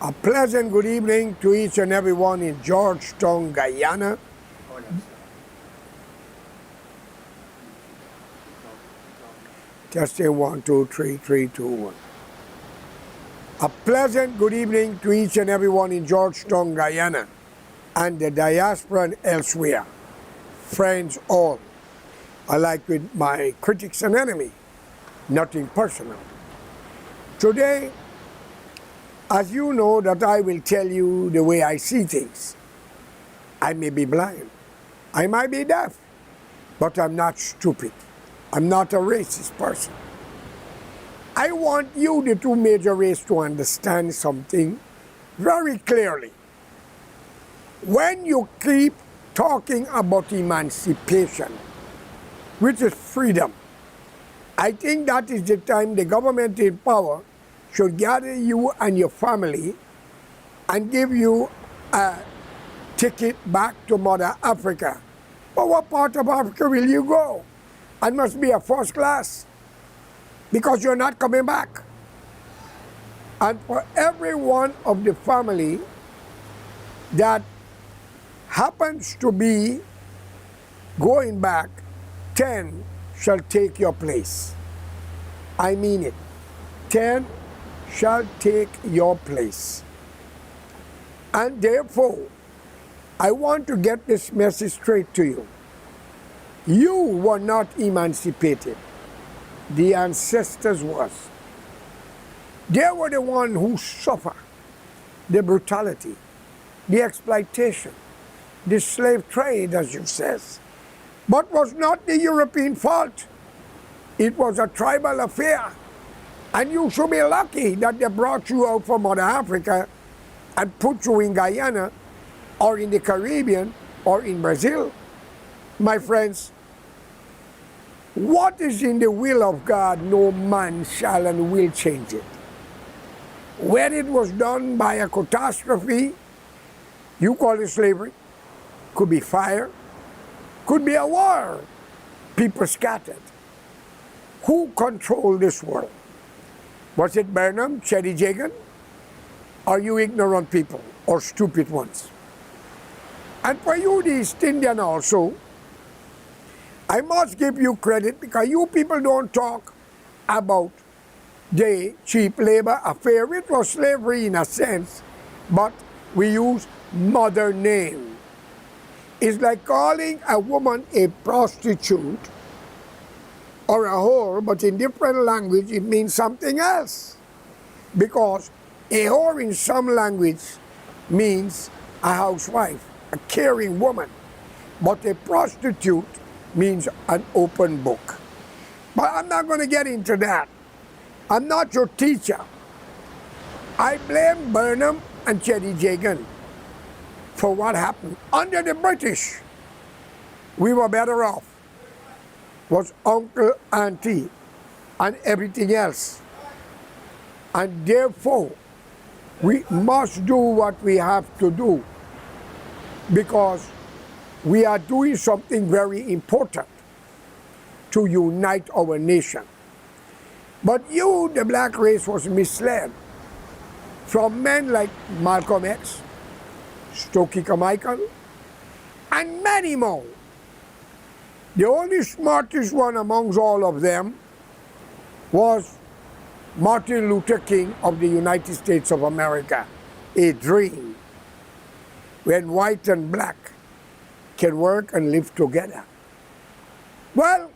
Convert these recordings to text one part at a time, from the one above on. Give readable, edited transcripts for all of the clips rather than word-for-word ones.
A pleasant good evening to each and everyone in Georgetown, Guyana. Testing 1, 2, 3, 3, 2, 1. A pleasant good evening to each and everyone in Georgetown, Guyana, and the diaspora and elsewhere. Friends all, alike with my critics and enemy, nothing personal. Today, as you know that I will tell you the way I see things. I may be blind, I might be deaf, but I'm not stupid. I'm not a racist person. I want you, the two major races, to understand something very clearly. When you keep talking about emancipation, which is freedom, I think that is the time the government in power should gather you and your family and give you a ticket back to Mother Africa. But what part of Africa will you go? And must be a first class, because you're not coming back. And for every one of the family that happens to be going back, 10 shall take your place. I mean it. 10 shall take your place. And therefore, I want to get this message straight to you. You were not emancipated. The ancestors was. They were the ones who suffered the brutality, the exploitation, the slave trade, as you says. But was not the European fault. It was a tribal affair. And you should be lucky that they brought you out from Mother Africa and put you in Guyana or in the Caribbean or in Brazil. My friends, what is in the will of God, no man shall and will change it. When it was done by a catastrophe, you call it slavery, could be fire, could be a war, people scattered. Who controlled this world? Was it Burnham, Chetty Jagan? Are you ignorant people or stupid ones? And for you, the East Indian also, I must give you credit because you people don't talk about the cheap labor affair. It was slavery in a sense, but we use modern name. It's like calling a woman a prostitute or a whore, but in different language it means something else. Because a whore in some language means a housewife, a caring woman. But a prostitute means an open book. But I'm not going to get into that. I'm not your teacher. I blame Burnham and Chetty Jagan for what happened. Under the British, we were better off. Was uncle, auntie, and everything else. And therefore, we must do what we have to do, because we are doing something very important to unite our nation. But you, the black race, was misled from men like Malcolm X, Stokely Carmichael, and many more. The only smartest one amongst all of them was Martin Luther King of the United States of America, a dream when white and black can work and live together. Well,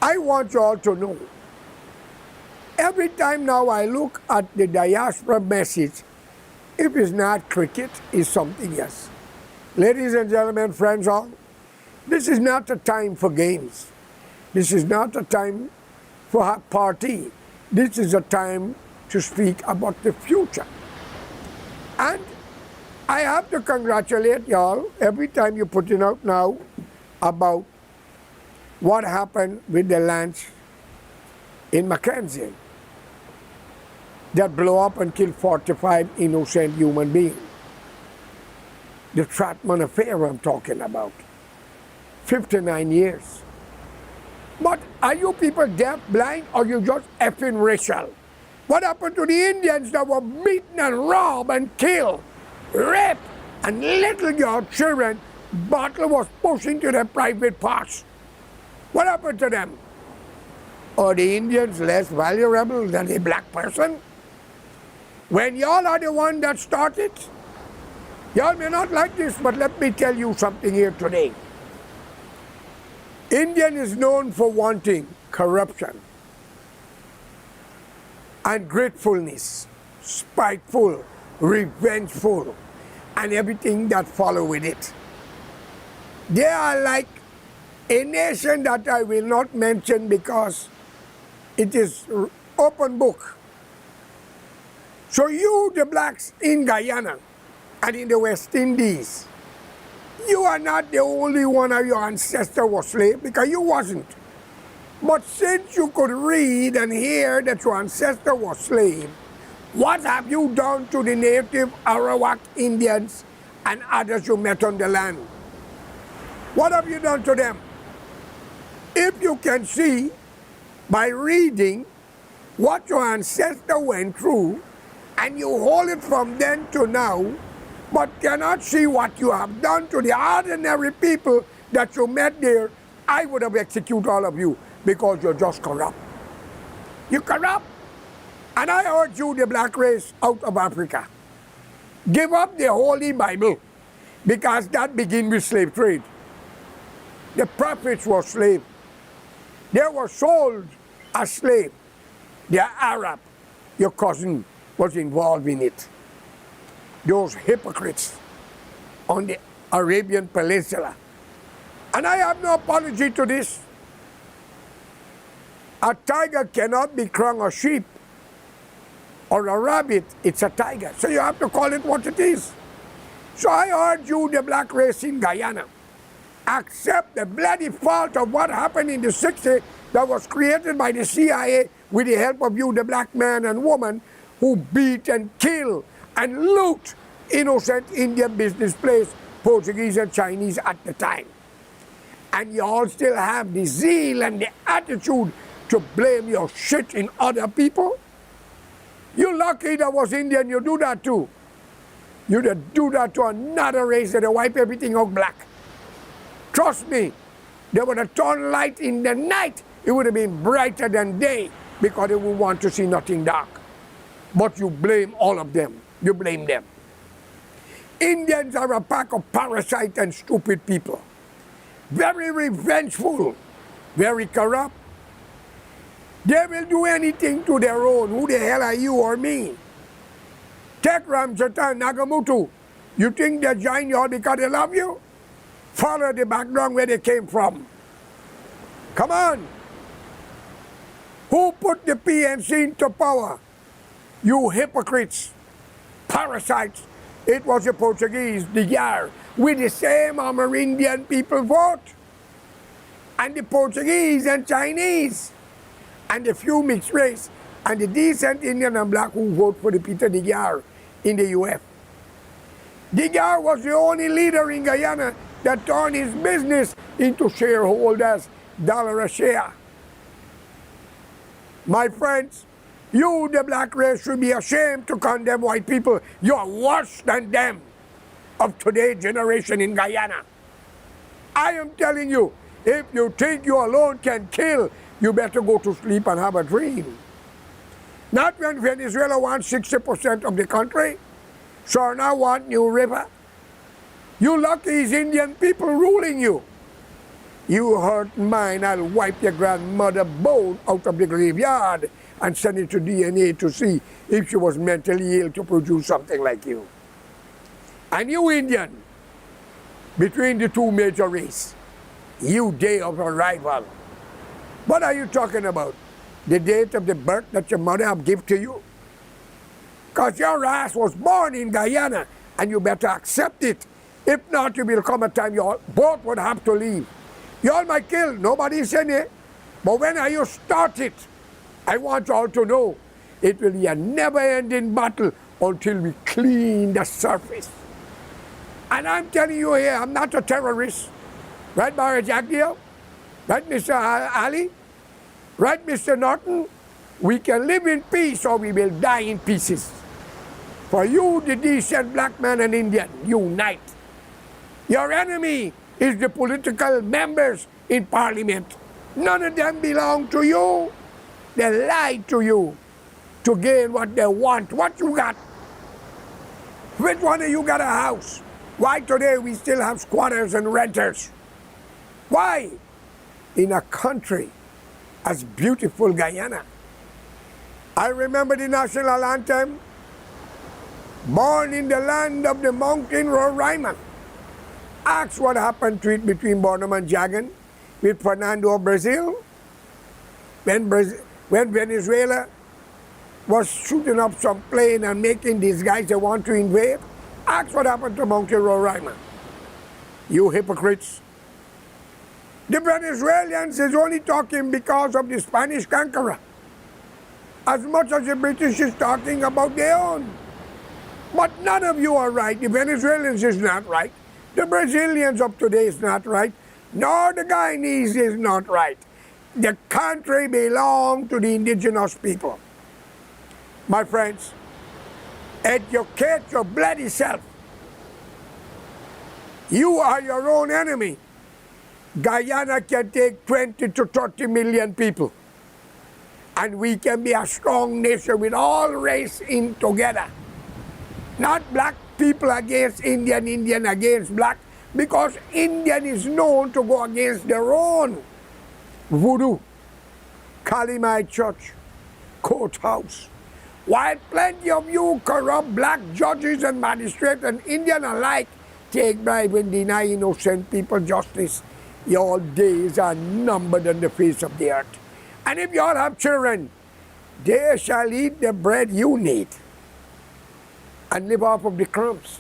I want you all to know, every time now I look at the diaspora message, if it's not cricket, it's something else. Ladies and gentlemen, friends all, this is not a time for games. This is not a time for a party. This is a time to speak about the future. And I have to congratulate y'all every time you're putting out now about what happened with the launch in Mackenzie that blew up and killed 45 innocent human beings. The Stratman affair I'm talking about. 59 years. But are you people deaf, blind, or you just effing racial? What happened to the Indians that were beaten and robbed and killed, raped, and little girl children, bottle was pushed into their private parts? What happened to them? Are the Indians less valuable than a black person? When y'all are the one that started, y'all may not like this, but let me tell you something here today. Indian is known for wanting corruption, ungratefulness, spiteful, revengeful, and everything that follow with it. They are like a nation that I will not mention because it is open book. So you, the blacks in Guyana and in the West Indies, you are not the only one of your ancestors was slave, because you wasn't. But since you could read and hear that your ancestor was slave, what have you done to the native Arawak Indians and others you met on the land? What have you done to them? If you can see by reading what your ancestor went through, and you hold it from then to now, but cannot see what you have done to the ordinary people that you met there, I would have executed all of you, because you're just corrupt. You corrupt. And I urge you, the black race out of Africa, give up the Holy Bible, because that begins with slave trade. The prophets were slaves. They were sold as slaves. They are Arab. Your cousin was involved in it. Those hypocrites on the Arabian Peninsula. And I have no apology to this. A tiger cannot be crowned a sheep, or a rabbit, it's a tiger. So you have to call it what it is. So I urge you, the black race in Guyana, accept the bloody fault of what happened in the 60s that was created by the CIA with the help of you, the black man and woman, who beat and kill and loot innocent Indian business place, Portuguese and Chinese at the time. And you all still have the zeal and the attitude to blame your shit in other people? You lucky that was Indian, you do that too. You do that to another race that they wipe everything out black. Trust me, they would have turned light in the night. It would have been brighter than day, because they would want to see nothing dark. But you blame all of them. You blame them. Indians are a pack of parasite and stupid people. Very revengeful, very corrupt. They will do anything to their own. Who the hell are you or me? Take Ramjatan, Nagamutu. You think they join you all because they love you? Follow the background where they came from. Come on. Who put the PNC into power? You hypocrites, parasites. It was the Portuguese, the Yar, with the same Amerindian people vote. And the Portuguese and Chinese. And the few mixed race, and the decent Indian and black who vote for the Peter Digar in the UF. Digar was the only leader in Guyana that turned his business into shareholders, dollar a share. My friends, you, the black race, should be ashamed to condemn white people. You are worse than them of today's generation in Guyana. I am telling you, if you think you alone can kill, you better go to sleep and have a dream. Not when Venezuela wants 60% of the country, Suriname wants New River. You lucky it's Indian people ruling you. You hurt mine, I'll wipe your grandmother bone out of the graveyard and send it to DNA to see if she was mentally ill to produce something like you. And you Indian, between the two major races, you day of arrival. What are you talking about? The date of the birth that your mother have given to you? Because your ass was born in Guyana, and you better accept it. If not, you will come a time you all both would have to leave. You all might kill, nobody said it. But when you start it, I want you all to know, it will be a never-ending battle until we clean the surface. And I'm telling you here, I'm not a terrorist. Right, Barry Jagdeo? Right, Mr. Ali? Right, Mr. Norton? We can live in peace or we will die in pieces. For you, the decent black man and Indian, unite. Your enemy is the political members in parliament. None of them belong to you. They lie to you to gain what they want. What you got? Which one of you got a house? Why today we still have squatters and renters? Why? In a country as beautiful Guyana. I remember the national anthem, born in the land of the mountain Roraima. Ask what happened to it between Bonham and Jagan with Fernando of Brazil. When Venezuela was shooting up some plane and making these guys they want to invade. Ask what happened to Mountain Roraima. You hypocrites. The Venezuelans is only talking because of the Spanish conqueror, as much as the British is talking about their own. But none of you are right. The Venezuelans is not right. The Brazilians of today is not right. Nor the Guyanese is not right. The country belongs to the indigenous people. My friends, educate your bloody self. You are your own enemy. Guyana can take 20 to 30 million people. And we can be a strong nation with all race in together. Not black people against Indian, Indian against black, because Indian is known to go against their own. Voodoo, Kalimai Church, courthouse. While plenty of you corrupt black judges and magistrates and Indian alike take bribe and deny innocent people justice, your days are numbered on the face of the earth. And if you all have children, they shall eat the bread you need and live off of the crumbs.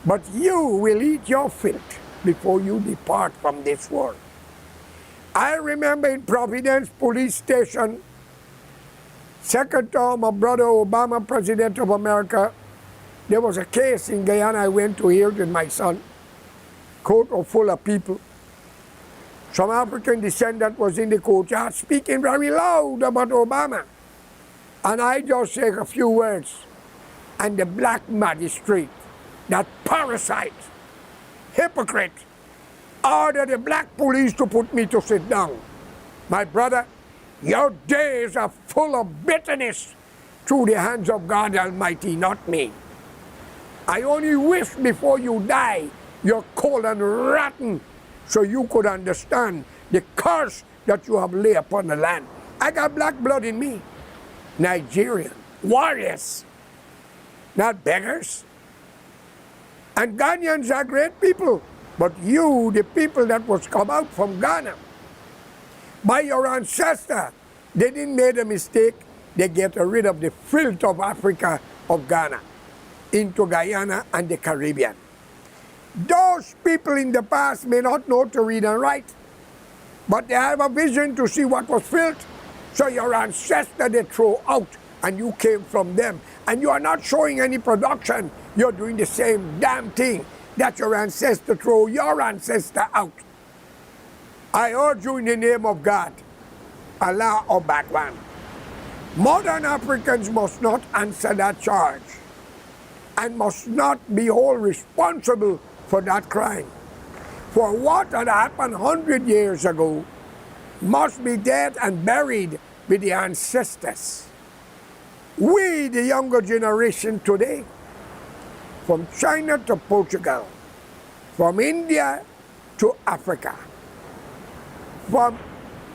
But you will eat your filth before you depart from this world. I remember in Providence Police Station, second term of Brother Obama, President of America, there was a case in Guyana I went to hear with my son. Court full of people. Some African descendant was in the courtyard speaking very loud about Obama. And I just said a few words. And the black magistrate, that parasite, hypocrite, ordered the black police to put me to sit down. My brother, your days are full of bitterness through the hands of God Almighty, not me. I only wish before you die, you're cold and rotten, so you could understand the curse that you have laid upon the land. I got black blood in me. Nigerian, warriors, not beggars. And Ghanaians are great people. But you, the people that was come out from Ghana, by your ancestor, they didn't make a mistake. They get rid of the filth of Africa, of Ghana, into Guyana and the Caribbean. Those people in the past may not know to read and write, but they have a vision to see what was filth. So your ancestor they throw out, and you came from them. And you are not showing any production. You're doing the same damn thing that your ancestor threw your ancestor out. I urge you in the name of God, Allah or Bhagwan. Modern Africans must not answer that charge and must not be held responsible for that crime. For what had happened 100 years ago must be dead and buried with the ancestors. We, the younger generation today, from China to Portugal, from India to Africa, from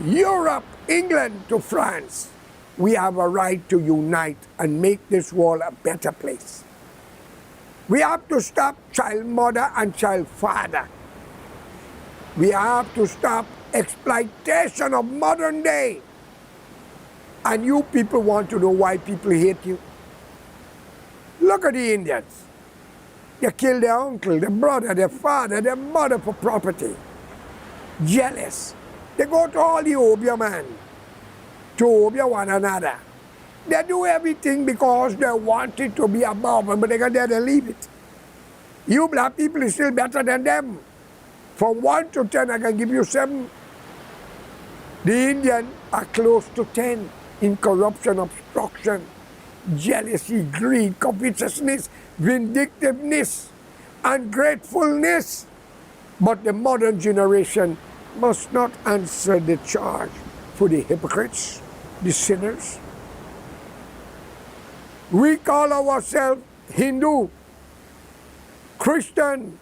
Europe, England to France, we have a right to unite and make this world a better place. We have to stop child mother and child father. We have to stop exploitation of modern day. And you people want to know why people hate you? Look at the Indians. They kill their uncle, their brother, their father, their mother for property. Jealous. They go to all the Obia man to Obia one another. They do everything because they want it to be above them, but they got there to leave it. You black people is still better than them. From 1 to 10, I can give you 7. The Indians are close to 10. in corruption, obstruction, jealousy, greed, covetousness, vindictiveness, ungratefulness. But the modern generation must not answer the charge for the hypocrites, the sinners. We call ourselves Hindu, Christian,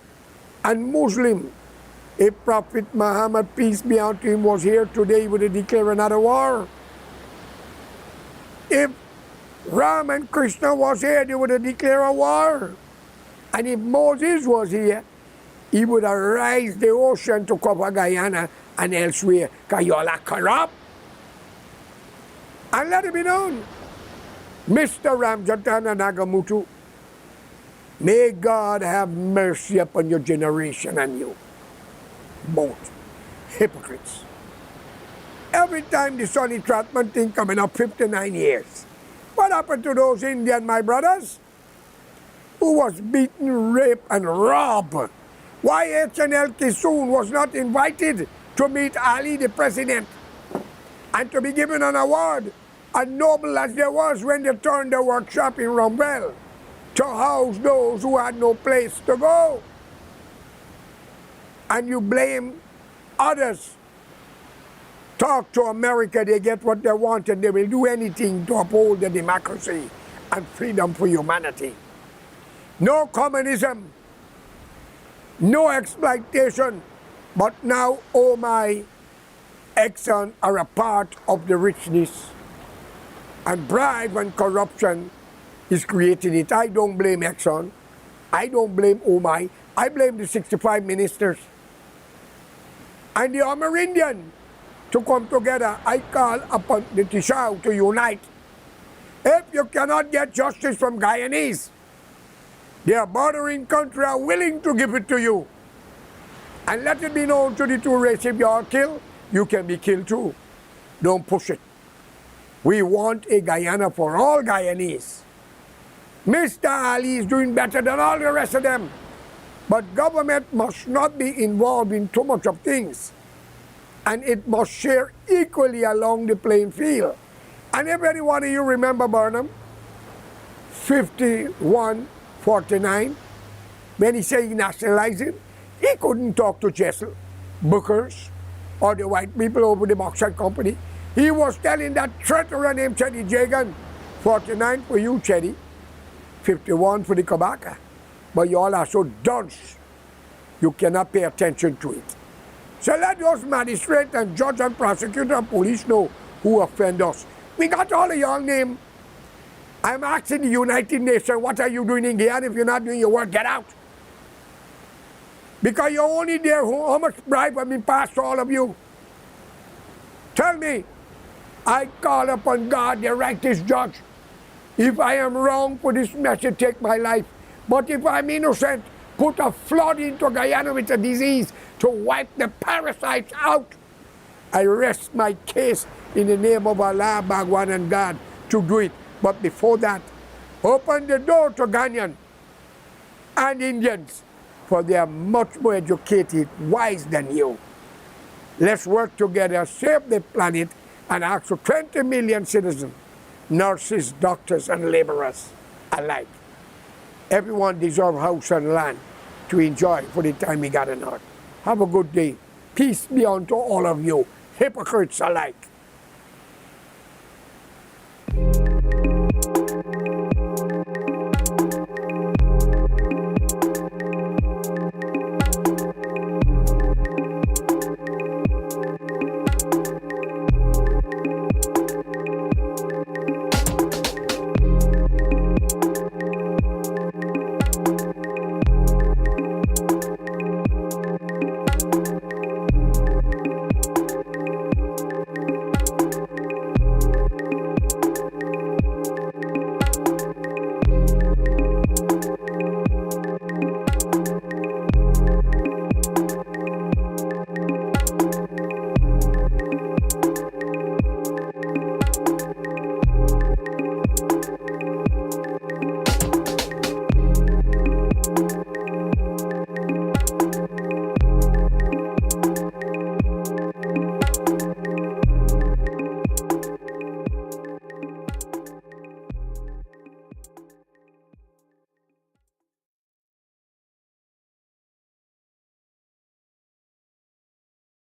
and Muslim. If Prophet Muhammad, peace be unto him, was here today, he would have declared another war. If Ram and Krishna was here, they would have declared a war. And if Moses was here, he would have raised the ocean to cover Guyana and elsewhere, because you all are corrupt. And let it be known, Mr. Ramjatana Nagamutu, may God have mercy upon your generation and you. Both hypocrites. Every time the Sonny Trotman thing coming up 59 years. What happened to those Indian, my brothers, who was beaten, raped, and robbed? Why H&L Kissoon was not invited to meet Ali, the president, and to be given an award, as noble as there was when they turned the workshop in Rumbell to house those who had no place to go? And you blame others. Talk to America, they get what they want, and they will do anything to uphold the democracy and freedom for humanity. No communism, no exploitation, but now, oh my, Exxon are a part of the richness, and bribe and corruption is creating it. I don't blame Exxon, I don't blame OMI, I blame the 65 ministers and the Amerindian to come together. I call upon the Tishao to unite. If you cannot get justice from Guyanese, their bordering country are willing to give it to you. And let it be known to the two races, if you are killed, you can be killed too. Don't push it. We want a Guyana for all Guyanese. Mr. Ali is doing better than all the rest of them. But government must not be involved in too much of things. And it must share equally along the playing field. And if any one of you remember Burnham, 51-49, when he said he nationalized it, he couldn't talk to Jessel, Bookers, or the white people over the bauxite company. He was telling that traitor named Chetty Jagan, 49 for you, Chetty, 51 for the Kabaka. But you all are so dunce, you cannot pay attention to it. So let those magistrates and judge and prosecutor and police know who offend us. We got all of y'all name. I'm asking the United Nations, what are you doing in Guyana? If you're not doing your work, get out. Because you're only there, how much bribe have been passed to all of you? Tell me. I call upon God, the righteous judge. If I am wrong for this message, take my life. But if I'm innocent, put a flood into Guyana with a disease to wipe the parasites out. I rest my case in the name of Allah, Bhagwan, and God to do it. But before that, open the door to Ghanaian and Indians, for they are much more educated, wise than you. Let's work together, save the planet, and ask for 20 million citizens, nurses, doctors, and laborers alike. Everyone deserves house and land to enjoy for the time we got on earth. Have a good day. Peace be unto all of you, hypocrites alike.